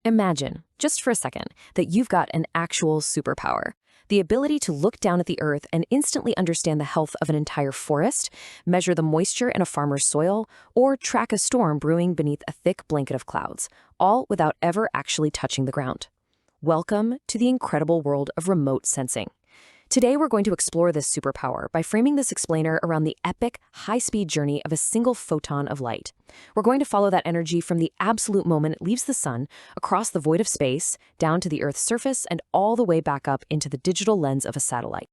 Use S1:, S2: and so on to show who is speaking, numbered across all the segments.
S1: Imagine, just for a second, that you've got an actual superpower. The ability to look down at the earth and instantly understand the health of an entire forest, measure the moisture in a farmer's soil, or track a storm brewing beneath a thick blanket of clouds, all without ever actually touching the ground. Welcome to the incredible world of remote sensing. Today, we're going to explore this superpower by framing this explainer around the epic, high-speed journey of a single photon of light. We're going to follow that energy from the absolute moment it leaves the sun, across the void of space, down to the Earth's surface, and all the way back up into the digital lens of a satellite.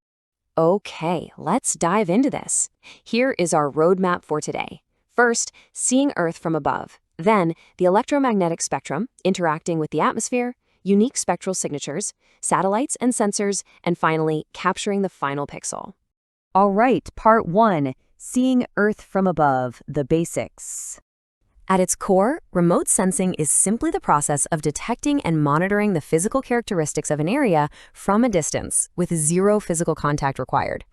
S1: Okay, let's dive into this. Here is our roadmap for today. First, seeing Earth from above. Then, the electromagnetic spectrum, interacting with the atmosphere, unique spectral signatures, satellites and sensors, and finally, capturing the final pixel.
S2: All right, part 1, seeing Earth from above, the basics.
S1: At its core, remote sensing is simply the process of detecting and monitoring the physical characteristics of an area from a distance, with zero physical contact required.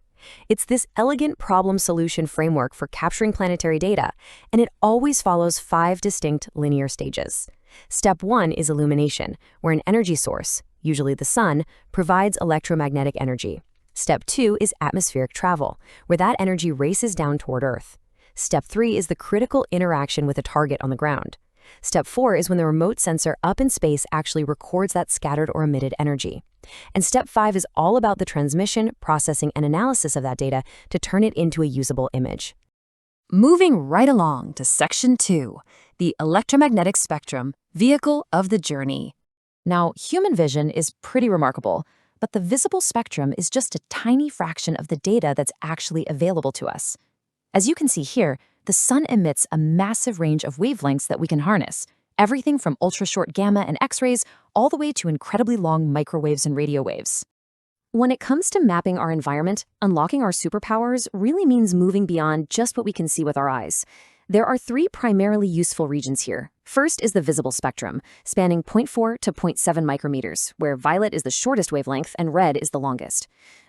S1: It's this elegant problem solution framework for capturing planetary data, and it always follows 5 distinct linear stages. Step 1 is illumination, where an energy source, usually the sun, provides electromagnetic energy. Step 2 is atmospheric travel, where that energy races down toward Earth. Step 3 is the critical interaction with a target on the ground. Step 4 is when the remote sensor up in space actually records that scattered or emitted energy. And Step 5 is all about the transmission, processing, and analysis of that data to turn it into a usable image.
S2: Moving right along to Section 2, the electromagnetic spectrum, vehicle of the journey.
S1: Now, human vision is pretty remarkable, but the visible spectrum is just a tiny fraction of the data that's actually available to us. As you can see here, the sun emits a massive range of wavelengths that we can harness, everything from ultra-short gamma and X-rays all the way to incredibly long microwaves and radio waves. When it comes to mapping our environment, unlocking our superpowers really means moving beyond just what we can see with our eyes. There are 3 primarily useful regions here. First is the visible spectrum, spanning 0.4 to 0.7 micrometers, where violet is the shortest wavelength and red is the longest.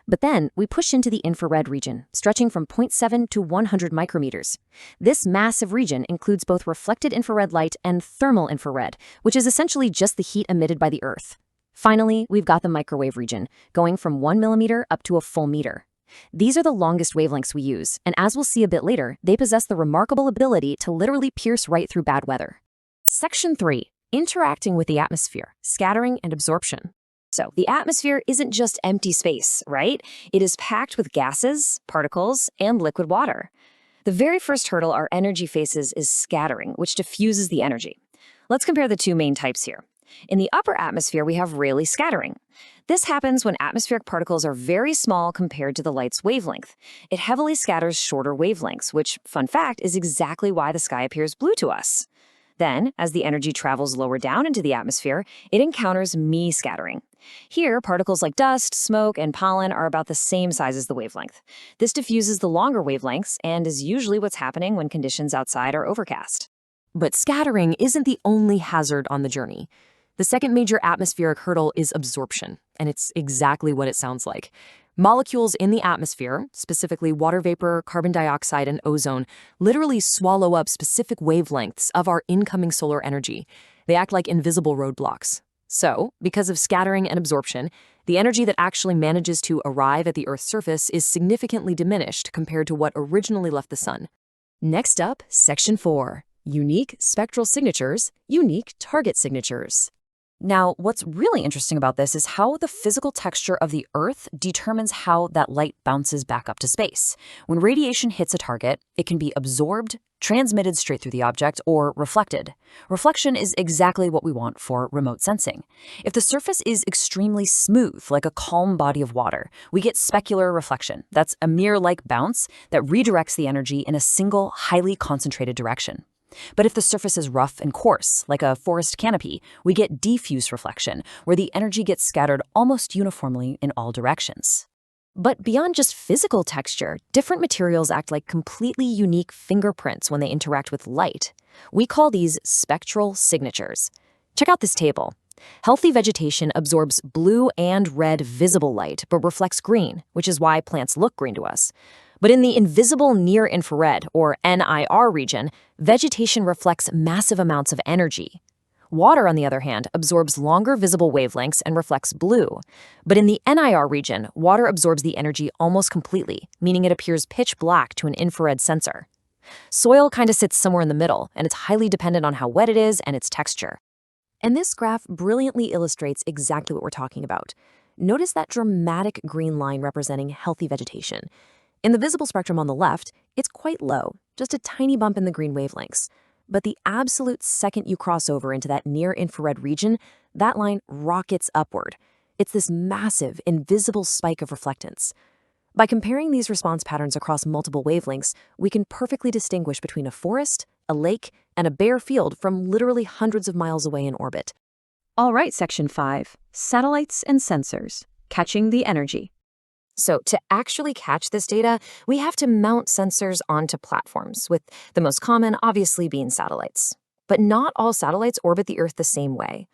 S1: But then we push into the infrared region, stretching from 0.7 to 100 micrometers. This massive region includes both reflected infrared light and thermal infrared, which is essentially just the heat emitted by the Earth. Finally, we've got the microwave region, going from 1 millimeter up to a full meter. These are the longest wavelengths we use, and as we'll see a bit later, they possess the remarkable ability to literally pierce right through bad weather. Section 3, interacting with the atmosphere, scattering and absorption. So, the atmosphere isn't just empty space, right? It is packed with gases, particles, and liquid water. The very first hurdle our energy faces is scattering, which diffuses the energy. Let's compare the 2 main types here. In the upper atmosphere, we have Rayleigh scattering. This happens when atmospheric particles are very small compared to the light's wavelength. It heavily scatters shorter wavelengths, which, fun fact, is exactly why the sky appears blue to us. Then, as the energy travels lower down into the atmosphere, it encounters Mie scattering. Here, particles like dust, smoke, and pollen are about the same size as the wavelength. This diffuses the longer wavelengths and is usually what's happening when conditions outside are overcast. But scattering isn't the only hazard on the journey. The second major atmospheric hurdle is absorption, and it's exactly what it sounds like. Molecules in the atmosphere, specifically water vapor, carbon dioxide, and ozone, literally swallow up specific wavelengths of our incoming solar energy. They act like invisible roadblocks. So, because of scattering and absorption, the energy that actually manages to arrive at the Earth's surface is significantly diminished compared to what originally left the sun. Next up, Section 4, unique spectral signatures, unique target signatures. Now, what's really interesting about this is how the physical texture of the Earth determines how that light bounces back up to space. When radiation hits a target, it can be absorbed, transmitted straight through the object, or reflected. Reflection is exactly what we want for remote sensing. If the surface is extremely smooth, like a calm body of water, we get specular reflection. That's a mirror-like bounce that redirects the energy in a single, highly concentrated direction. But if the surface is rough and coarse, like a forest canopy, we get diffuse reflection, where the energy gets scattered almost uniformly in all directions. But beyond just physical texture, different materials act like completely unique fingerprints when they interact with light. We call these spectral signatures. Check out this table. Healthy vegetation absorbs blue and red visible light, but reflects green, which is why plants look green to us. But in the invisible near-infrared, or NIR region, vegetation reflects massive amounts of energy. Water, on the other hand, absorbs longer visible wavelengths and reflects blue. But in the NIR region, water absorbs the energy almost completely, meaning it appears pitch black to an infrared sensor. Soil kind of sits somewhere in the middle, and it's highly dependent on how wet it is and its texture. And this graph brilliantly illustrates exactly what we're talking about. Notice that dramatic green line representing healthy vegetation. In the visible spectrum on the left, it's quite low, just a tiny bump in the green wavelengths. But the absolute second you cross over into that near-infrared region, that line rockets upward. It's this massive, invisible spike of reflectance. By comparing these response patterns across multiple wavelengths, we can perfectly distinguish between a forest, a lake, and a bare field from literally hundreds of miles away in orbit.
S2: All right, Section 5, Satellites and Sensors, Catching the Energy.
S1: So to actually catch this data, we have to mount sensors onto platforms, with the most common obviously being satellites. But not all satellites orbit the Earth the same way.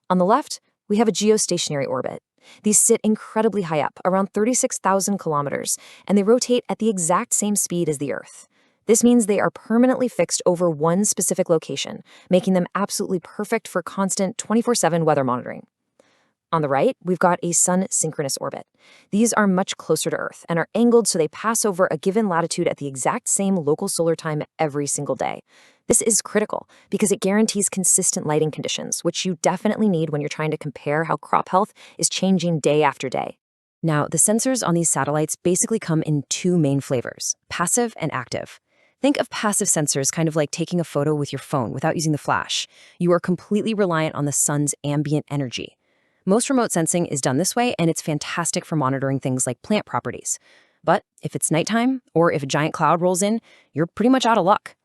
S1: On the left, we have a geostationary orbit. These sit incredibly high up, around 36,000 kilometers, and they rotate at the exact same speed as the Earth. This means they are permanently fixed over one specific location, making them absolutely perfect for constant 24/7 weather monitoring. On the right, we've got a sun-synchronous orbit. These are much closer to Earth and are angled so they pass over a given latitude at the exact same local solar time every single day. This is critical because it guarantees consistent lighting conditions, which you definitely need when you're trying to compare how crop health is changing day after day. Now, the sensors on these satellites basically come in two main flavors, passive and active. Think of passive sensors kind of like taking a photo with your phone without using the flash. You are completely reliant on the sun's ambient energy. Most remote sensing is done this way, and it's fantastic for monitoring things like plant properties. But if it's nighttime, or if a giant cloud rolls in, you're pretty much out of luck.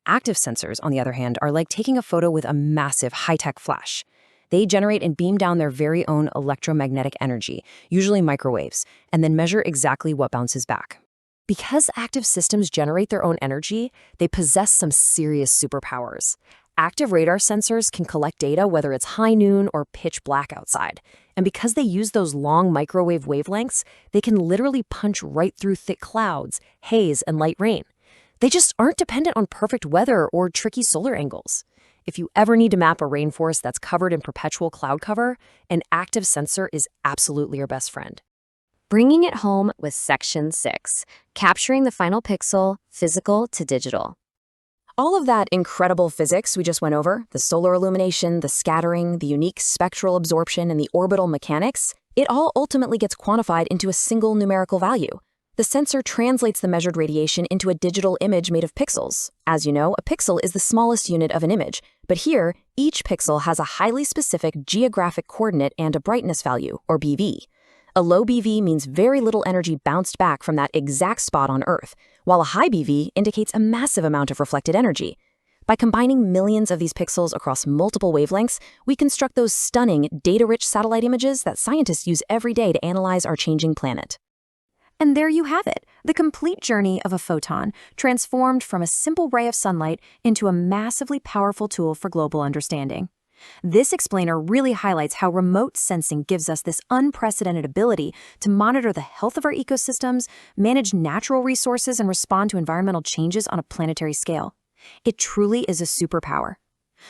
S1: Active sensors, on the other hand, are like taking a photo with a massive high-tech flash. They generate and beam down their very own electromagnetic energy, usually microwaves, and then measure exactly what bounces back. Because active systems generate their own energy, they possess some serious superpowers. Active radar sensors can collect data whether it's high noon or pitch black outside. And because they use those long microwave wavelengths, they can literally punch right through thick clouds, haze, and light rain. They just aren't dependent on perfect weather or tricky solar angles. If you ever need to map a rainforest that's covered in perpetual cloud cover, an active sensor is absolutely your best friend.
S2: Bringing it home with Section 6, Capturing the Final Pixel, Physical to Digital.
S1: All of that incredible physics we just went over, the solar illumination, the scattering, the unique spectral absorption, and the orbital mechanics, it all ultimately gets quantified into a single numerical value. The sensor translates the measured radiation into a digital image made of pixels. As you know, a pixel is the smallest unit of an image, but here, each pixel has a highly specific geographic coordinate and a brightness value, or BV. A low BV means very little energy bounced back from that exact spot on Earth, while a high BV indicates a massive amount of reflected energy. By combining millions of these pixels across multiple wavelengths, we construct those stunning, data-rich satellite images that scientists use every day to analyze our changing planet. And there you have it, the complete journey of a photon, transformed from a simple ray of sunlight into a massively powerful tool for global understanding. This explainer really highlights how remote sensing gives us this unprecedented ability to monitor the health of our ecosystems, manage natural resources, and respond to environmental changes on a planetary scale. It truly is a superpower.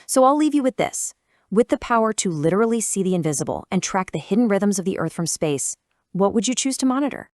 S1: So I'll leave you with this. With the power to literally see the invisible and track the hidden rhythms of the Earth from space, what would you choose to monitor?